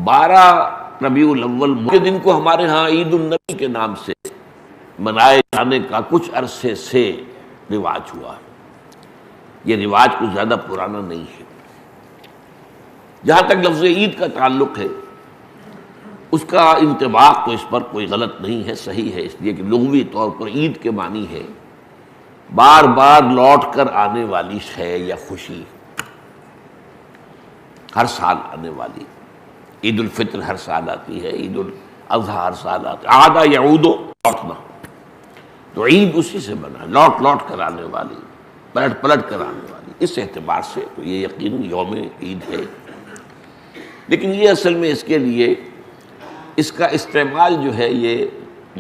12 ربیع الاول کے دن کو ہمارے ہاں عید النبی کے نام سے منائے جانے کا کچھ عرصے سے رواج ہوا ہے۔ یہ رواج کچھ زیادہ پرانا نہیں ہے۔ جہاں تک لفظ عید کا تعلق ہے، اس کا انطباق تو اس پر کوئی غلط نہیں ہے، صحیح ہے، اس لیے کہ لغوی طور پر عید کے معنی ہے بار بار لوٹ کر آنے والی شے یا خوشی، ہر سال آنے والی۔ عید الفطر ہر سال آتی ہے، عید الاضحیٰ ہر سال آتی ہے، عاد یعود، لوٹنا، تو عید اسی سے بنا، لوٹ لوٹ کر آنے والی، پلٹ پلٹ کر آنے والی۔ اس اعتبار سے تو یہ یقیناً یوم عید ہے، لیکن یہ اصل میں اس کے لیے اس کا استعمال جو ہے یہ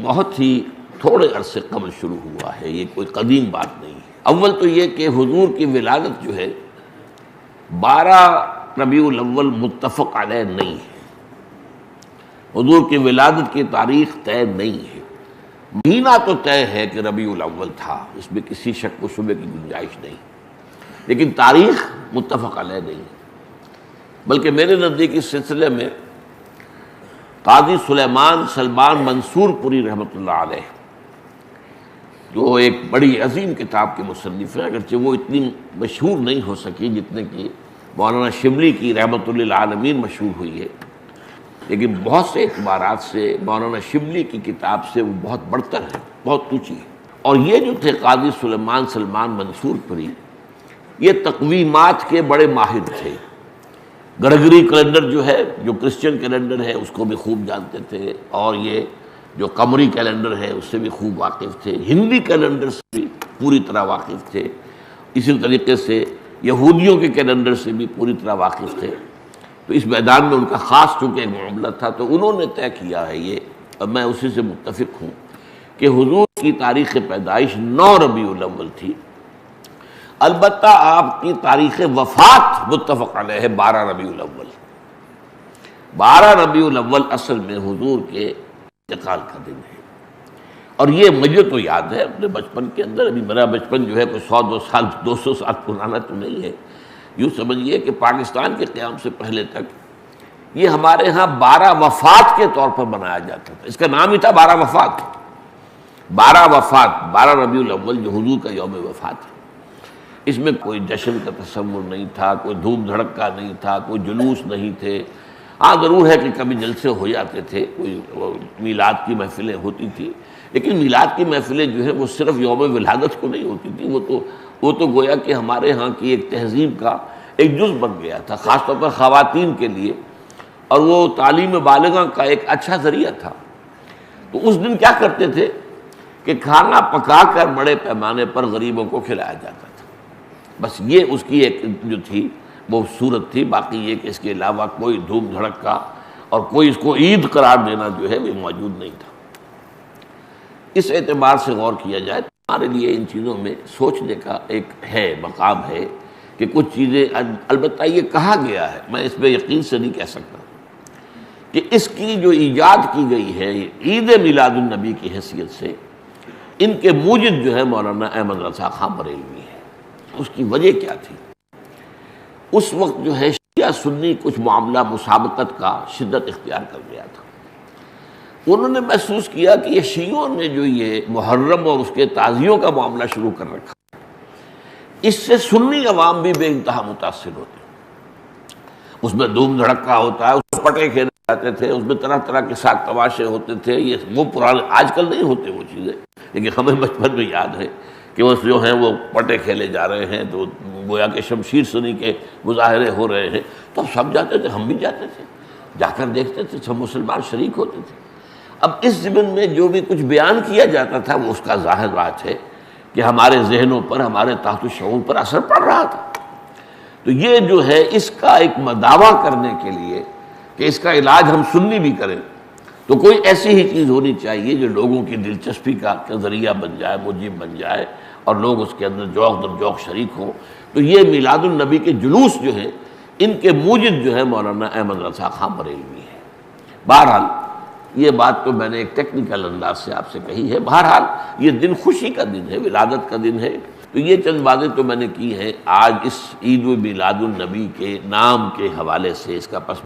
بہت ہی تھوڑے عرصے قبل شروع ہوا ہے، یہ کوئی قدیم بات نہیں ہے۔ اول تو یہ کہ حضور کی ولادت جو ہے 12 ربیع الاول متفق علیہ نہیں ہے، حضور کی ولادت کی تاریخ طے نہیں ہے۔ مہینہ تو طے ہے کہ ربیع الاول تھا، اس میں کسی شک و شبے کی گنجائش نہیں، لیکن تاریخ متفق علیہ نہیں ہے۔ بلکہ میرے نزدیک اس سلسلے میں قاضی سلیمان سلمان منصور پوری رحمۃ اللہ علیہ، جو ایک بڑی عظیم کتاب کے مصنف ہیں، اگرچہ وہ اتنی مشہور نہیں ہو سکی جتنے کی مولانا شبلی کی رحمۃ للعالمین مشہور ہوئی ہے، لیکن بہت سے اعتبارات سے مولانا شبلی کی کتاب سے وہ بہت بڑھتر ہے، بہت اونچی ہے۔ اور یہ جو تھے قاضی سلیمان سلمان منصور پوری، یہ تقویمات کے بڑے ماہر تھے۔ گرگری کیلنڈر جو ہے، جو کرسچن کیلنڈر ہے، اس کو بھی خوب جانتے تھے، اور یہ جو قمری کیلنڈر ہے اس سے بھی خوب واقف تھے، ہندی کیلنڈر سے بھی پوری طرح واقف تھے، اسی طریقے سے یہودیوں کے کیلنڈر سے بھی پوری طرح واقف تھے۔ تو اس میدان میں ان کا خاص چونکہ ایک معاملہ تھا، تو انہوں نے طے کیا ہے یہ، اور میں اسی سے متفق ہوں، کہ حضور کی تاریخ پیدائش 9 ربیع الاول تھی۔ البتہ آپ کی تاریخ وفات متفق علیہ ہے 12 ربیع الاول۔ 12 ربیع الاول اصل میں حضور کے انتقال کا دن ہے، اور یہ مجھے تو یاد ہے اپنے بچپن کے اندر، ابھی میرا بچپن جو ہے کوئی 200 سال پرانا تو نہیں ہے، یوں سمجھیے کہ پاکستان کے قیام سے پہلے تک یہ ہمارے ہاں 12 وفات کے طور پر منایا جاتا تھا۔ اس کا نام ہی تھا 12 وفات، 12 وفات، 12 ربیع الاول جو حضور کا یوم وفات ہے۔ اس میں کوئی جشن کا تصور نہیں تھا، کوئی دھوم دھڑکا نہیں تھا، کوئی جلوس نہیں تھے۔ ہاں ضرور ہے کہ کبھی جلسے ہو جاتے تھے، کوئی میلاد کی محفلیں ہوتی تھیں، لیکن میلاد کی محفلیں جو ہیں وہ صرف یوم ولادت کو نہیں ہوتی تھیں، وہ تو گویا کہ ہمارے ہاں کی ایک تہذیب کا ایک جز بن گیا تھا، خاص طور پر خواتین کے لیے، اور وہ تعلیم بالغہ کا ایک اچھا ذریعہ تھا۔ تو اس دن کیا کرتے تھے کہ کھانا پکا کر بڑے پیمانے پر غریبوں کو کھلایا جاتا تھا، بس یہ اس کی ایک جو تھی وہ صورت تھی۔ باقی یہ کہ اس کے علاوہ کوئی دھوم دھڑکا اور کوئی اس کو عید قرار دینا جو ہے وہ موجود نہیں تھا۔ اس اعتبار سے غور کیا جائے تو ہمارے لیے ان چیزوں میں سوچنے کا ایک ہے، مقام ہے کہ کچھ چیزیں، البتہ یہ کہا گیا ہے، میں اس پہ یقین سے نہیں کہہ سکتا، کہ اس کی جو ایجاد کی گئی ہے عید میلاد النبی کی حیثیت سے، ان کے موجد جو ہے مولانا احمد رضا خان بریلوی ہے۔ اس کی وجہ کیا تھی؟ اس وقت جو ہے شیعہ سنی کچھ معاملہ مسابقت کا شدت اختیار کر گیا تھا۔ انہوں نے محسوس کیا کہ یہ شیعوں نے جو یہ محرم اور اس کے تعزیوں کا معاملہ شروع کر رکھا، اس سے سنی عوام بھی بے انتہا متاثر ہوتے ہیں۔ اس میں دھوم دھڑکا ہوتا ہے، اس میں پٹے کھیلے جاتے تھے، اس میں طرح طرح کے ساتھ تماشے ہوتے تھے، یہ وہ پرانے، آج کل نہیں ہوتے وہ چیزیں، لیکن ہمیں بچپن میں یاد ہے کہ وہ جو ہیں وہ پٹے کھیلے جا رہے ہیں، تو گویا کہ شمشیر سنی کے مظاہرے ہو رہے ہیں، تو سب جاتے تھے، ہم بھی جاتے تھے، جا کر دیکھتے تھے، سب مسلمان شریک ہوتے تھے۔ اب اس ضمن میں جو بھی کچھ بیان کیا جاتا تھا وہ اس کا ظاہر بات ہے کہ ہمارے ذہنوں پر، ہمارے تحت الشعور پر اثر پڑ رہا تھا۔ تو یہ جو ہے اس کا ایک دعویٰ کرنے کے لیے کہ اس کا علاج ہم سنی بھی کریں، تو کوئی ایسی ہی چیز ہونی چاہیے جو لوگوں کی دلچسپی کا ذریعہ بن جائے، موجب بن جائے، اور لوگ اس کے اندر ذوق در ذوق شریک ہوں۔ تو یہ میلاد النبی کے جلوس جو ہیں، ان کے موجد جو ہے مولانا احمد رضا خان بریلوی ہے۔ بہرحال یہ بات تو میں نے ایک ٹیکنیکل انداز سے آپ سے کہی ہے، بہرحال یہ دن خوشی کا دن ہے، ولادت کا دن ہے۔ تو یہ چند باتیں تو میں نے کی ہیں آج اس عید میلاد النبی کے نام کے حوالے سے، اس کا پس